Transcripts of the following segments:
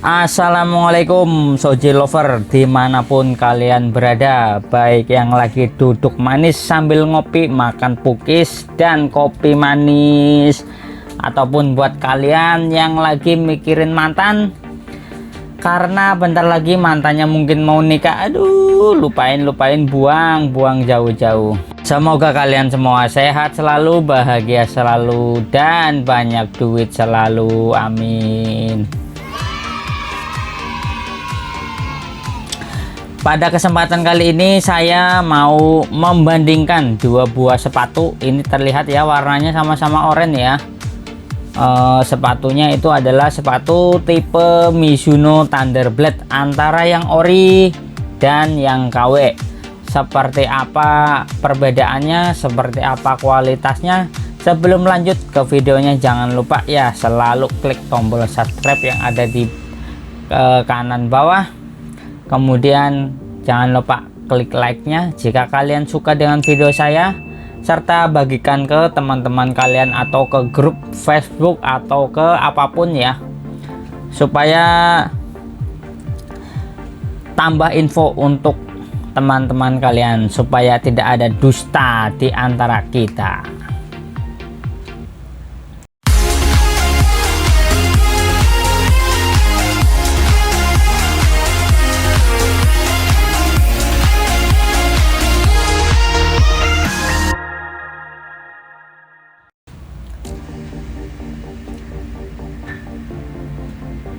Assalamualaikum Soji Lover dimanapun kalian berada, baik yang lagi duduk manis sambil ngopi, makan pukis dan kopi manis, ataupun buat kalian yang lagi mikirin mantan karena bentar lagi mantannya mungkin mau nikah. Aduh, lupain, buang jauh-jauh. Semoga kalian semua sehat selalu, bahagia selalu, dan banyak duit selalu, amin. Pada kesempatan kali ini saya mau membandingkan dua buah sepatu. Ini terlihat ya warnanya sama-sama oranye ya. Sepatunya itu adalah sepatu tipe Mizuno Thunderblade antara yang ori dan yang KW. Seperti apa perbedaannya, seperti apa kualitasnya? Sebelum lanjut ke videonya, jangan lupa ya selalu klik tombol subscribe yang ada di kanan bawah. Kemudian jangan lupa klik like-nya jika kalian suka dengan video saya, serta bagikan ke teman-teman kalian atau ke grup Facebook atau ke apapun ya, supaya tambah info untuk teman-teman kalian, supaya tidak ada dusta di antara kita.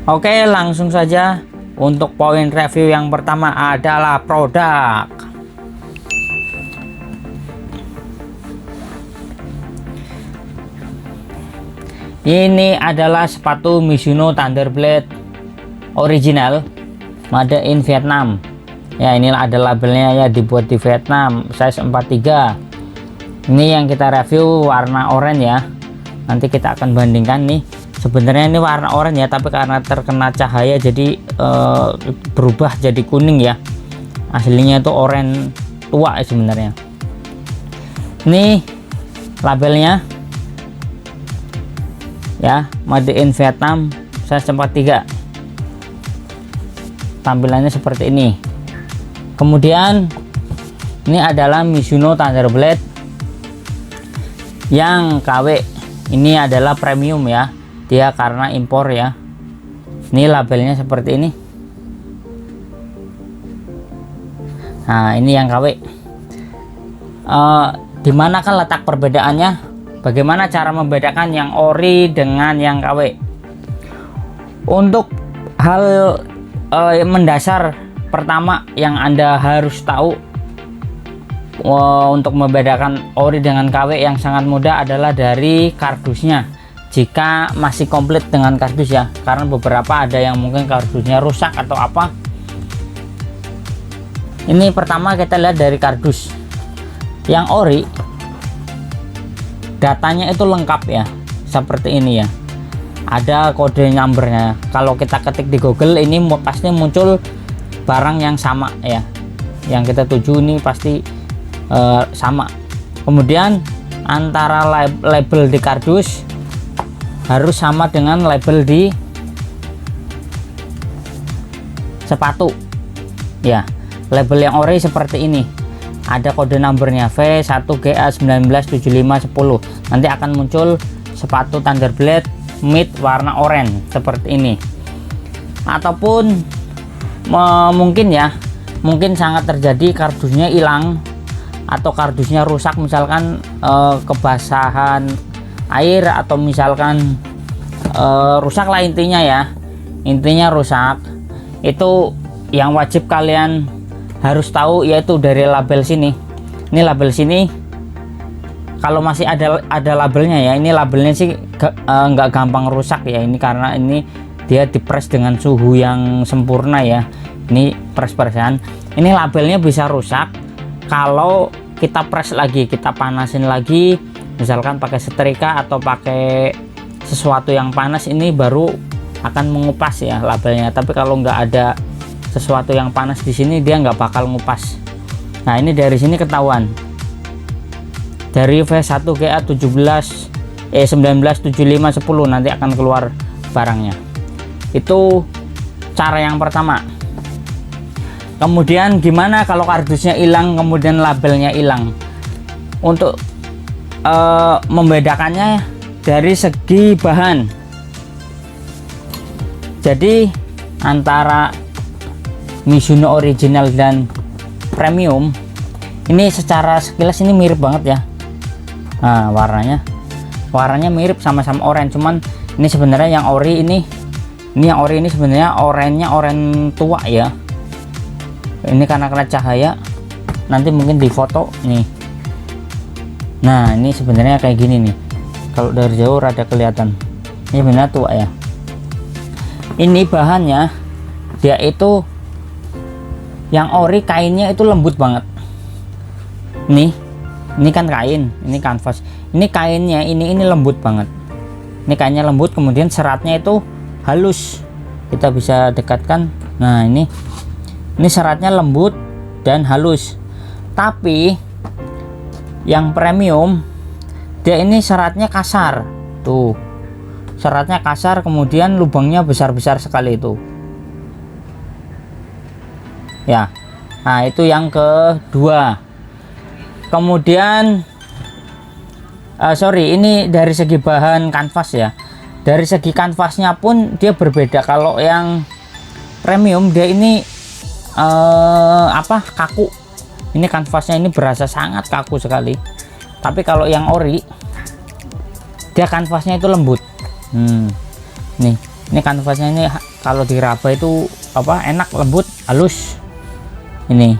Oke, langsung saja. Untuk poin review yang pertama adalah produk. Ini adalah sepatu Mizuno Thunderblade original, made in Vietnam. Ya, inilah ada labelnya ya, dibuat di Vietnam, size 43. Ini yang kita review warna oranye ya. Nanti kita akan bandingkan nih. Sebenarnya ini warna oranye ya, tapi karena terkena cahaya jadi berubah jadi kuning ya. Aslinya itu oranye tua ya sebenarnya. Ini labelnya ya, made in Vietnam, size 43. Tampilannya seperti ini. Kemudian ini adalah Mizuno Thunderblade yang KW. Ini adalah premium ya, dia karena impor ya. Ini labelnya seperti ini. Nah, ini yang KW. Dimana kan letak perbedaannya? Bagaimana cara membedakan yang ori dengan yang KW? Untuk hal mendasar pertama yang Anda harus tahu untuk membedakan ori dengan KW yang sangat mudah adalah dari kardusnya. Jika masih komplit dengan kardus ya, karena beberapa ada yang mungkin kardusnya rusak atau apa. Ini pertama kita lihat dari kardus. Yang ori datanya itu lengkap ya, seperti ini ya, ada kode numbernya. Kalau kita ketik di Google ini pasti muncul barang yang sama ya, yang kita tuju ini pasti sama. Kemudian antara label di kardus harus sama dengan label di sepatu ya. Label yang ori seperti ini, ada kode numbernya V1GA197510. nanti akan muncul sepatu Thunderblade mid warna oranye seperti ini. Ataupun mungkin ya, mungkin sangat terjadi kardusnya hilang atau kardusnya rusak, misalkan kebasahan air atau misalkan rusak lah, intinya ya, intinya rusak. Itu yang wajib kalian harus tahu, yaitu dari label sini. Ini label sini kalau masih ada labelnya ya, ini labelnya sih nggak gampang rusak ya, ini karena ini dia dipres dengan suhu yang sempurna ya. Ini pres-presan, ini labelnya bisa rusak kalau kita press lagi, kita panasin lagi, misalkan pakai setrika atau pakai sesuatu yang panas, ini baru akan mengupas ya labelnya. Tapi kalau nggak ada sesuatu yang panas di sini, dia nggak bakal ngupas. Nah, ini dari sini ketahuan, dari V1GA197510 nanti akan keluar barangnya. Itu cara yang pertama. Kemudian gimana kalau kardusnya hilang kemudian labelnya hilang? Untuk membedakannya dari segi bahan. Jadi antara Mizuno original dan premium ini secara sekilas ini mirip banget ya. Nah, warnanya mirip, sama-sama oranye, cuman ini sebenarnya yang ori ini yang ori ini sebenarnya oranye tua ya. Ini karena kena cahaya, nanti mungkin di foto nih. Nah, ini sebenarnya kayak gini nih, kalau dari jauh rada kelihatan. Ini benar tua ya. Ini bahannya dia itu yang ori, kainnya itu lembut banget. Ini kan kain, ini kanvas. Ini kainnya ini lembut banget. Ini kainnya lembut, kemudian seratnya itu halus. Kita bisa dekatkan. Nah, ini seratnya lembut dan halus. Tapi yang premium dia ini seratnya kasar. Tuh. Seratnya kasar, kemudian lubangnya besar-besar sekali itu. Ya. Nah, itu yang kedua. Kemudian ini dari segi bahan kanvas ya. Dari segi kanvasnya pun dia berbeda. Kalau yang premium dia ini kaku. Ini kanvasnya ini berasa sangat kaku sekali. Tapi kalau yang ori dia kanvasnya itu lembut. Ini kanvasnya ini kalau diraba itu enak, lembut, halus. Ini.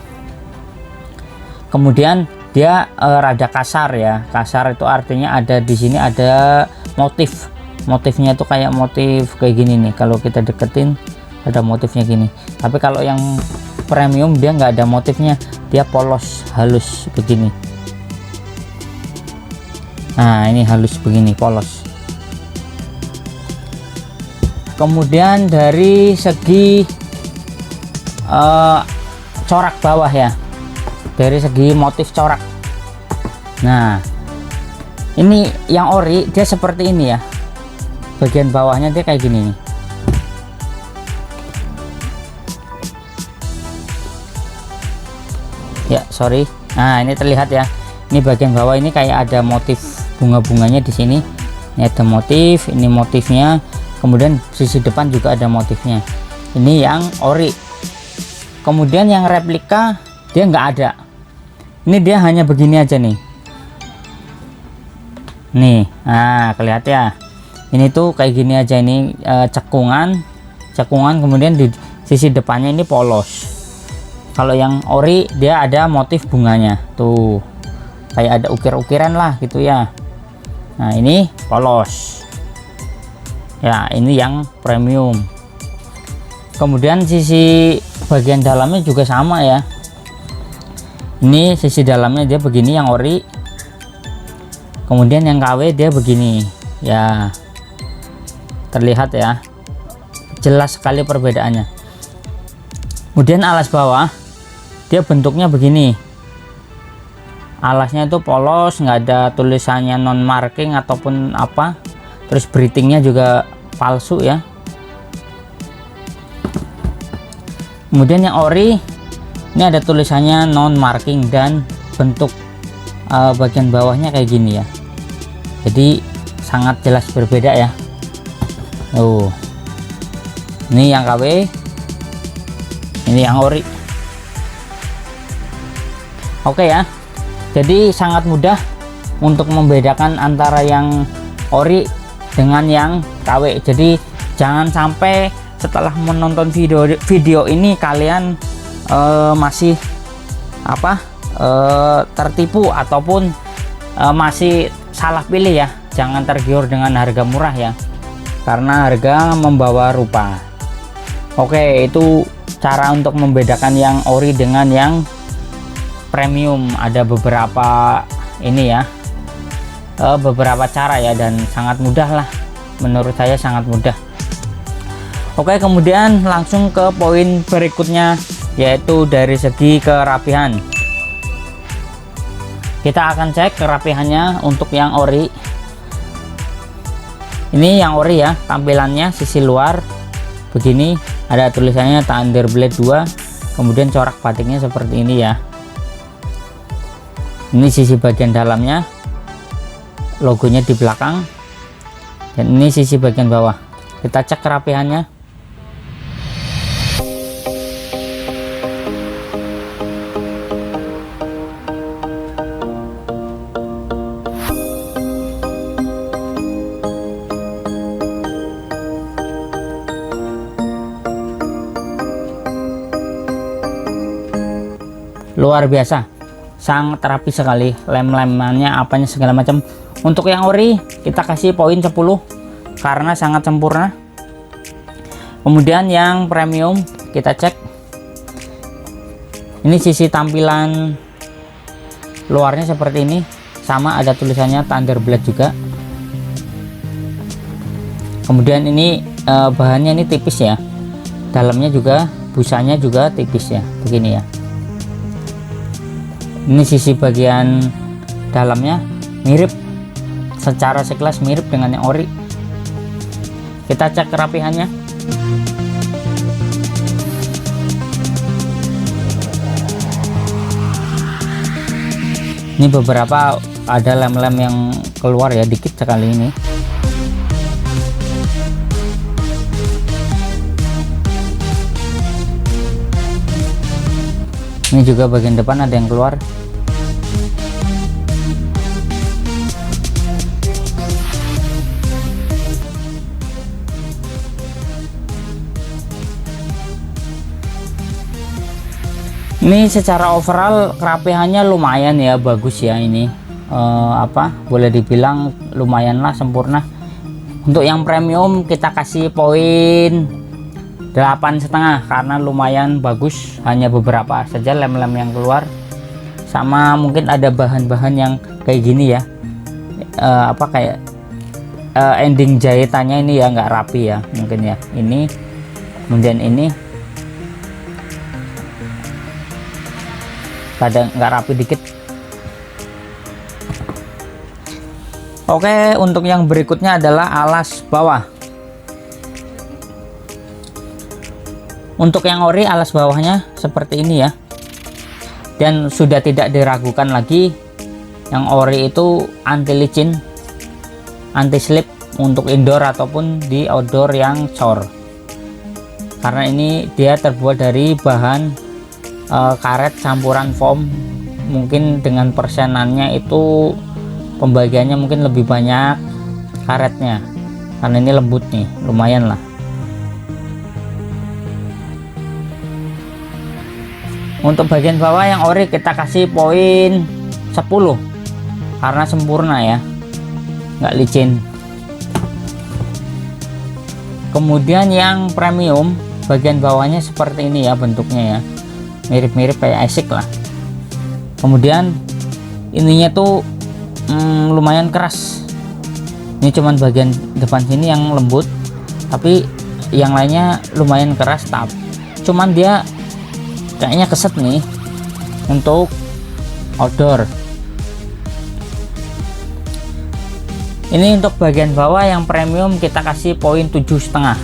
Kemudian dia rada kasar ya. Kasar itu artinya ada di sini ada motif. Motifnya itu kayak motif kayak gini nih. Kalau kita deketin ada motifnya gini. Tapi kalau yang premium dia nggak ada motifnya, dia polos, halus begini. Nah, ini halus begini, polos. Kemudian dari segi corak bawah ya, dari segi motif corak. Nah, ini yang ori dia seperti ini ya, bagian bawahnya dia kayak gini nih. Ya, sorry. Nah, ini terlihat ya, ini bagian bawah ini kayak ada motif bunga-bunganya di sini. Ini ada motif, ini motifnya, kemudian sisi depan juga ada motifnya. Ini yang ori. Kemudian yang replika dia nggak ada. Ini dia hanya begini aja nih. Nah, kelihatan ya. Ini tuh kayak gini aja, ini cekungan, kemudian di sisi depannya ini polos. Kalau yang ori dia ada motif bunganya tuh, kayak ada ukir-ukiran lah gitu ya. Nah, ini polos ya. Ini yang premium. Kemudian sisi bagian dalamnya juga sama ya. Ini sisi dalamnya dia begini yang ori, kemudian yang KW dia begini ya. Terlihat ya, jelas sekali perbedaannya. Kemudian alas bawah dia bentuknya begini. Alasnya itu polos, nggak ada tulisannya non marking ataupun apa. Terus breathingnya juga palsu ya. Kemudian yang ori ini ada tulisannya non marking dan bentuk bagian bawahnya kayak gini ya. Jadi sangat jelas berbeda ya. Ini yang KW, ini yang ori. Oke ya, jadi sangat mudah untuk membedakan antara yang ori dengan yang KW. Jadi jangan sampai setelah menonton video ini kalian masih tertipu ataupun masih salah pilih ya. Jangan tergiur dengan harga murah ya, karena harga membawa rupa. Oke, itu cara untuk membedakan yang ori dengan yang premium. Ada beberapa ini ya, beberapa cara ya, dan sangat mudah lah, menurut saya sangat mudah. Oke, kemudian langsung ke poin berikutnya, yaitu dari segi kerapihan. Kita akan cek kerapihannya untuk yang ori. Ini yang ori ya, tampilannya sisi luar begini, ada tulisannya Thunder Blade 2, kemudian corak batiknya seperti ini ya. Ini sisi bagian dalamnya, logonya di belakang, dan ini sisi bagian bawah. Kita cek kerapihannya. Luar biasa, sangat rapi sekali, lem-lemannya apanya segala macam. Untuk yang ori kita kasih poin 10 karena sangat sempurna. Kemudian yang premium kita cek, ini sisi tampilan luarnya seperti ini, sama ada tulisannya Thunder Blade juga. Kemudian ini bahannya ini tipis ya, dalamnya juga busanya juga tipis ya, begini ya. Ini sisi bagian dalamnya mirip, secara sekilas mirip dengan yang ori. Kita cek kerapihannya. Ini beberapa ada lem-lem yang keluar ya, dikit sekali ini. Ini juga bagian depan ada yang keluar. Ini secara overall kerapihannya lumayan ya, bagus ya ini. Boleh dibilang lumayan lah, sempurna. Untuk yang premium kita kasih poin 8,5 karena lumayan bagus, hanya beberapa saja lem-lem yang keluar, sama mungkin ada bahan-bahan yang kayak gini ya, kayak ending jahitannya ini ya nggak rapi ya, mungkin ya ini, kemudian ini kadang nggak rapi dikit. Oke, untuk yang berikutnya adalah alas bawah. Untuk yang ori alas bawahnya seperti ini ya, dan sudah tidak diragukan lagi, yang ori itu anti licin, anti slip untuk indoor ataupun di outdoor yang cor, karena ini dia terbuat dari bahan karet campuran foam. Mungkin dengan persenannya itu pembagiannya mungkin lebih banyak karetnya, karena ini lembut nih, lumayan lah. Untuk bagian bawah yang ori kita kasih poin 10 karena sempurna ya, nggak licin. Kemudian yang premium bagian bawahnya seperti ini ya bentuknya ya, mirip-mirip kayak ASIC lah. Kemudian ininya tuh lumayan keras. Ini cuman bagian depan sini yang lembut, tapi yang lainnya lumayan keras. Cuman dia kayaknya keset nih untuk outdoor. Ini untuk bagian bawah yang premium kita kasih poin 7,5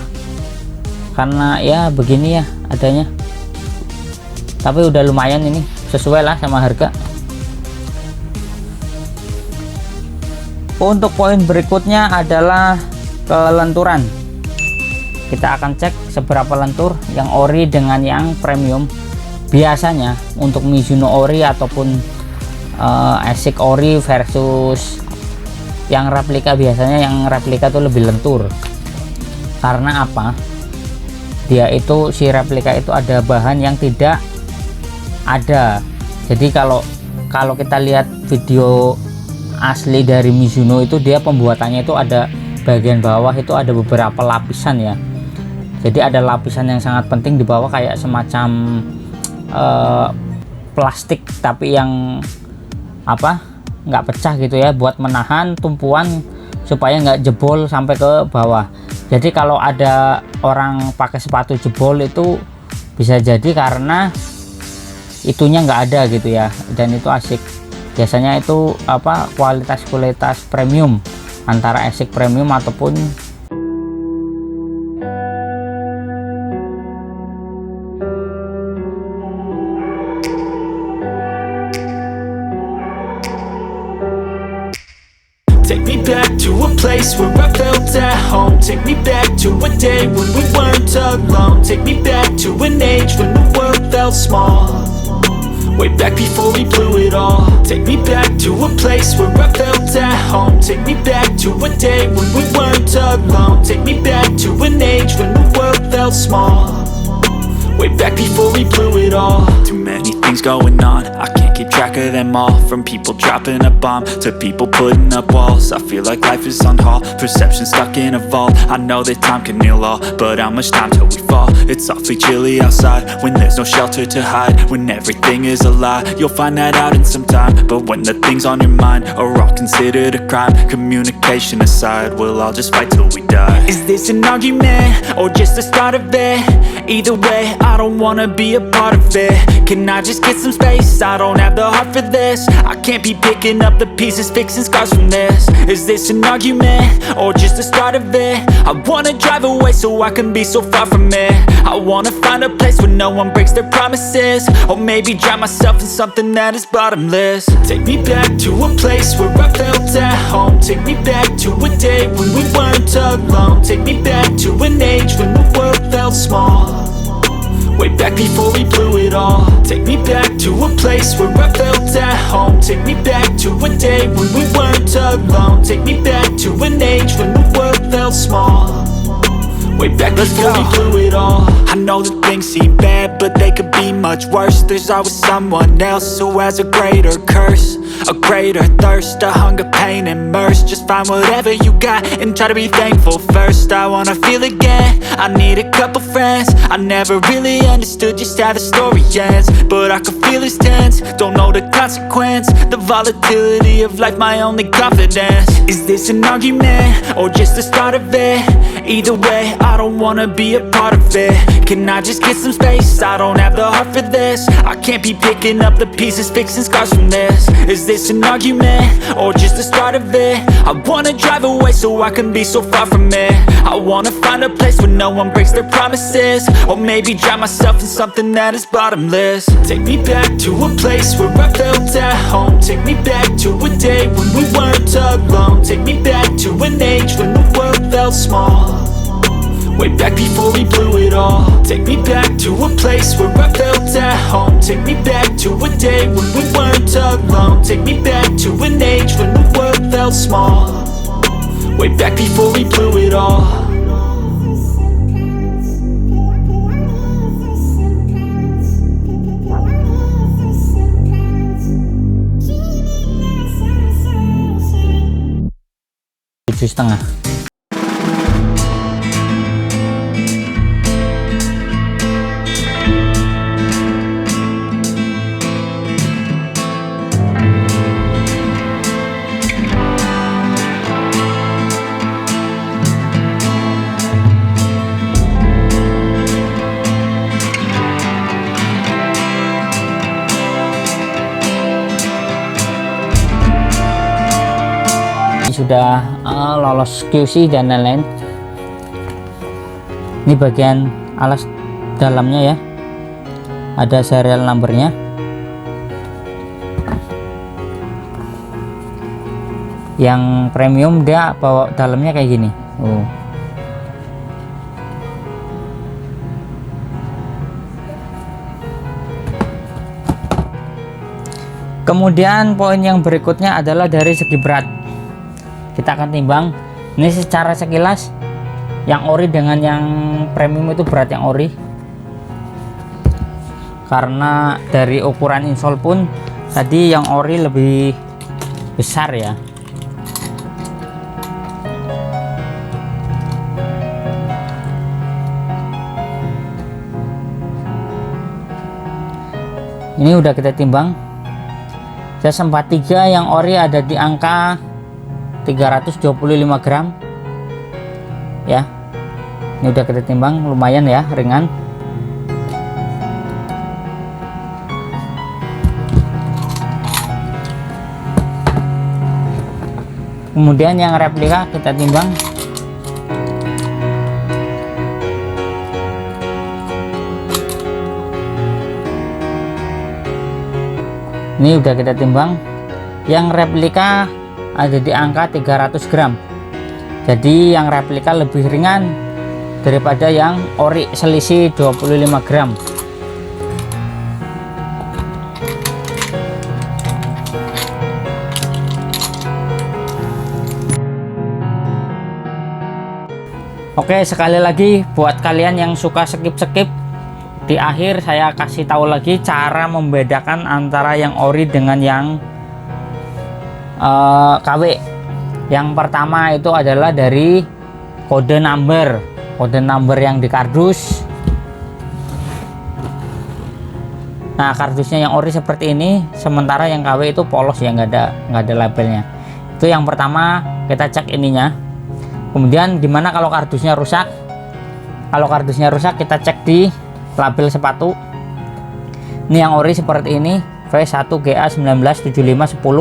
karena ya begini ya adanya, tapi udah lumayan, ini sesuai lah sama harga. Untuk poin berikutnya adalah kelenturan. Kita akan cek seberapa lentur yang ori dengan yang premium. Biasanya untuk Mizuno ori ataupun ASIC ori versus yang replika, biasanya yang replika tuh lebih lentur. Karena apa? Dia itu, si replika itu ada bahan yang tidak ada. Jadi kalau kita lihat video asli dari Mizuno itu, dia pembuatannya itu ada bagian bawah itu ada beberapa lapisan ya. Jadi ada lapisan yang sangat penting di bawah, kayak semacam plastik tapi yang nggak pecah gitu ya, buat menahan tumpuan supaya nggak jebol sampai ke bawah. Jadi kalau ada orang pakai sepatu jebol itu bisa jadi karena itunya nggak ada gitu ya, dan itu ASIC. Biasanya itu kualitas premium, antara ASIC premium ataupun Take me back to a place where I felt at home. Take me back to a day when we weren't alone. Take me back to an age when the world felt small, way back before we blew it all. Take me back to a place where I felt at home. Take me back to a day when we weren't alone. Take me back to an age when the world felt small, way back before we blew it all. Too many things going on, I can't keep track of them all. From people dropping a bomb to people putting up walls. I feel like life is on hold, perception stuck in a vault. I know that time can heal all, but how much time till we fall? It's awfully chilly outside when there's no shelter to hide. When everything is a lie, you'll find that out in some time. But when the things on your mind are all considered a crime, communication aside, we'll all just fight till we die. Is this an argument or just the start of it? Either way, I don't wanna be a part of it. Can I just get some space? I don't have the heart for this. I can't be picking up the pieces, fixing scars from this. Is this an argument or just the start of it? I wanna drive away so I can be so far from it. I wanna find a place where no one breaks their promises, or maybe drown myself in something that is bottomless. Take me back to a place where I felt at home. Take me back to a day when we weren't alone. Take me back to an age when the world felt small, way back before we blew it all. Take me back to a place where I felt at home. Take me back to a day when we weren't alone. Take me back to an age when the world felt small, way back before we blew it all. I know that things seem bad, but they could be much worse. There's always someone else who has a greater curse, a greater thirst, a hunger, pain, and mercy. Just find whatever you got and try to be thankful first. I wanna feel again, I need a couple friends. I never really understood just how the story ends, but I can feel it's tense, don't know the consequence. The volatility of life, my only confidence. Is this an argument or just the start of it? Either way, I don't wanna be a part of it. Can I just get some space? I don't have the heart for this. I can't be picking up the pieces, fixing scars from this. Is this an argument or just the start of it? I wanna drive away so I can be so far from it. I wanna find a place where no one breaks their promises, or maybe drown myself in something that is bottomless. Take me back to a place where I felt at home. Take me back to a day when we weren't alone. Take me back to an age when the world felt small, way back before we blew it all. Take me back to a place where I felt at home. Take me back to a day when we weren't alone. Take me back to an age when the world felt small, way back before we blew it all. Tujuh setengah. Sudah lolos QC dan lain-lain. Ini bagian alas dalamnya ya, ada serial numbernya. Yang premium dia bawa dalamnya kayak gini. Kemudian poin yang berikutnya adalah dari segi berat. Kita akan timbang. Ini secara sekilas yang ori dengan yang premium itu berat yang ori, karena dari ukuran insole pun tadi yang ori lebih besar ya. Ini udah kita timbang. Jas 43 yang ori ada di angka 325 gram ya. Ini udah kita timbang, lumayan ya, ringan. Kemudian yang replika kita timbang. Ini udah kita timbang. Yang replika ada di angka 300 gram. Jadi yang replika lebih ringan daripada yang ori, selisih 25 gram. Oke, sekali lagi buat kalian yang suka skip-skip, di akhir saya kasih tahu lagi cara membedakan antara yang ori dengan yang KW. Yang pertama itu adalah dari kode number yang di kardus. Nah, kardusnya yang ori seperti ini, sementara yang KW itu polos ya, nggak ada labelnya. Itu yang pertama, kita cek ininya. Kemudian gimana kalau kardusnya rusak? Kalau kardusnya rusak, kita cek di label sepatu. Ini yang ori seperti ini, V1GA197510.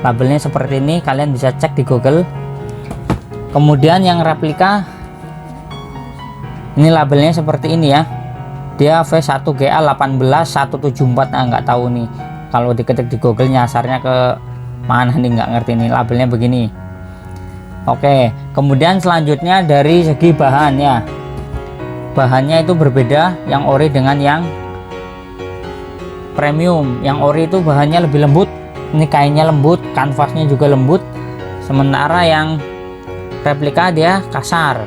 Labelnya seperti ini, kalian bisa cek di Google. Kemudian yang replika, ini labelnya seperti ini ya. Dia V1GA18174. Nah, nggak tahu nih. Kalau diketik di Google nyasarnya ke mana nih, nggak ngerti nih. Labelnya begini. Oke, kemudian selanjutnya dari segi bahan ya, bahannya itu berbeda yang ori dengan yang premium. Yang ori itu bahannya lebih lembut, ini kainnya lembut, kanvasnya juga lembut, sementara yang replika dia kasar.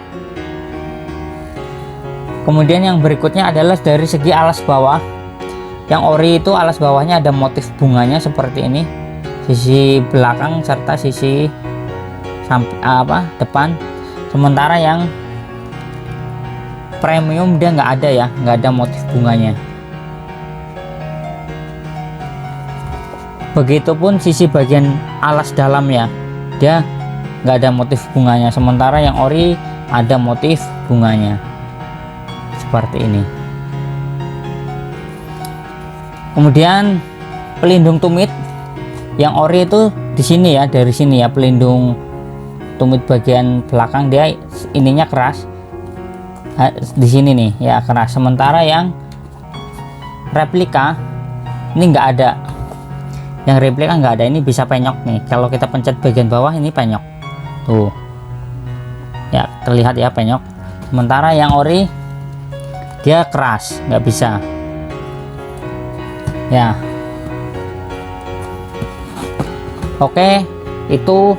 Kemudian yang berikutnya adalah dari segi alas bawah. Yang ori itu alas bawahnya ada motif bunganya seperti ini, sisi belakang serta sisi depan. Sementara yang premium dia nggak ada ya, nggak ada motif bunganya. Begitupun sisi bagian alas dalam ya, dia nggak ada motif bunganya, sementara yang ori ada motif bunganya seperti ini. Kemudian pelindung tumit yang ori itu di sini ya, dari sini ya, pelindung tumit bagian belakang dia ininya keras, di sini nih ya keras. Sementara yang replika ini nggak ada, yang replika nggak ada, ini bisa penyok nih. Kalau kita pencet bagian bawah ini penyok tuh ya, terlihat ya penyok. Sementara yang ori dia keras, nggak bisa ya. Oke, itu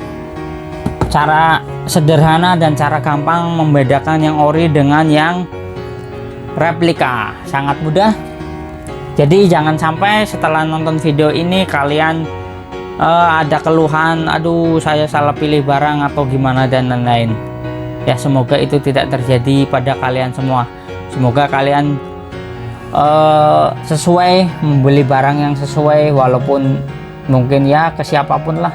cara sederhana dan cara gampang membedakan yang ori dengan yang replika. Sangat mudah. Jadi jangan sampai setelah nonton video ini kalian ada keluhan, aduh saya salah pilih barang atau gimana dan lain-lain. Ya, semoga itu tidak terjadi pada kalian semua. Semoga kalian sesuai, membeli barang yang sesuai, walaupun mungkin ya ke siapapun lah.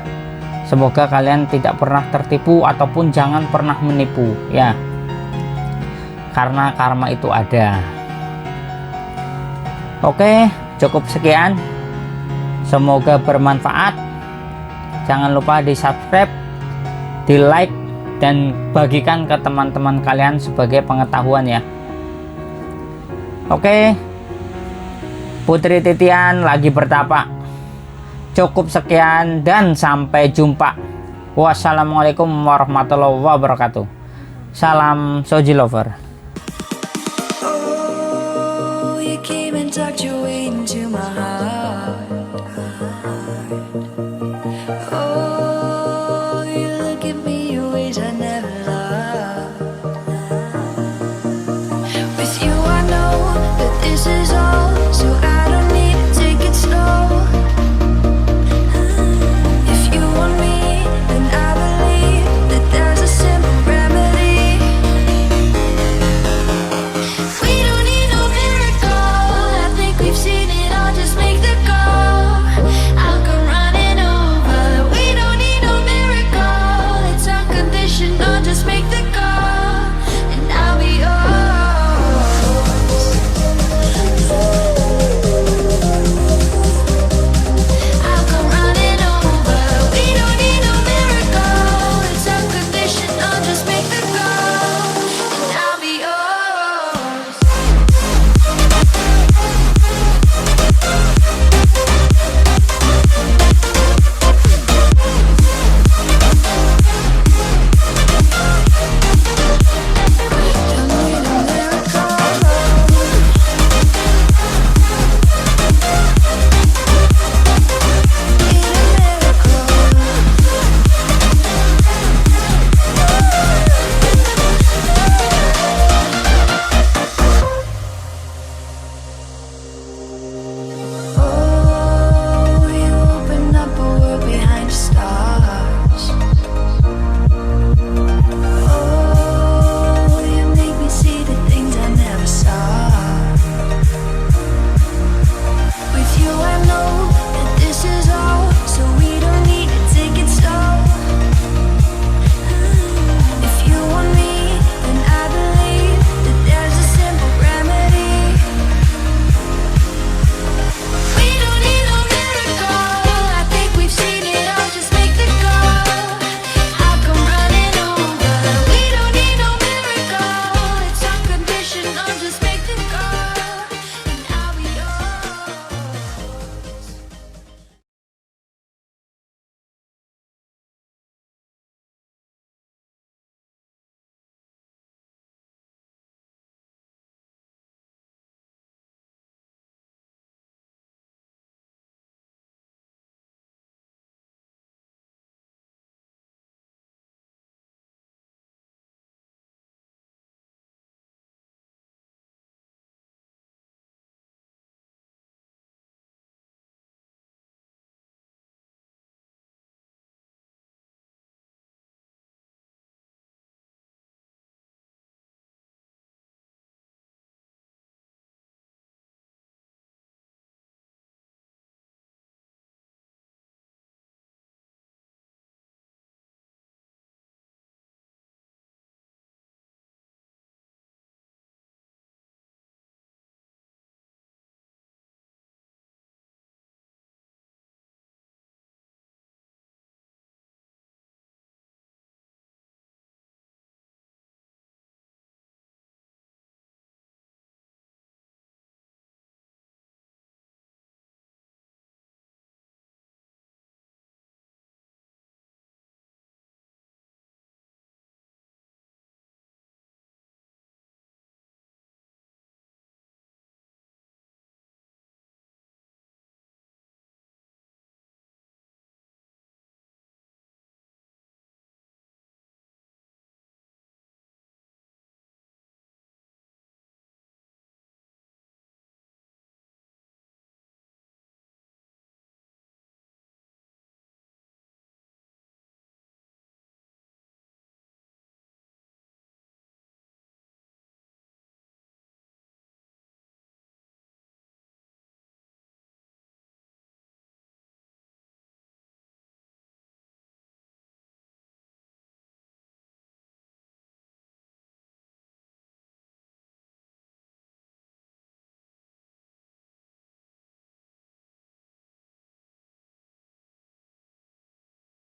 Semoga kalian tidak pernah tertipu ataupun jangan pernah menipu ya, karena karma itu ada. Oke, cukup sekian, semoga bermanfaat. Jangan lupa di subscribe, di like, dan bagikan ke teman-teman kalian sebagai pengetahuan ya. Oke, Putri Titian lagi bertapa. Cukup sekian dan sampai jumpa. Wassalamualaikum warahmatullahi wabarakatuh. Salam Soji Lover. Oh, you came and tucked your way into my heart.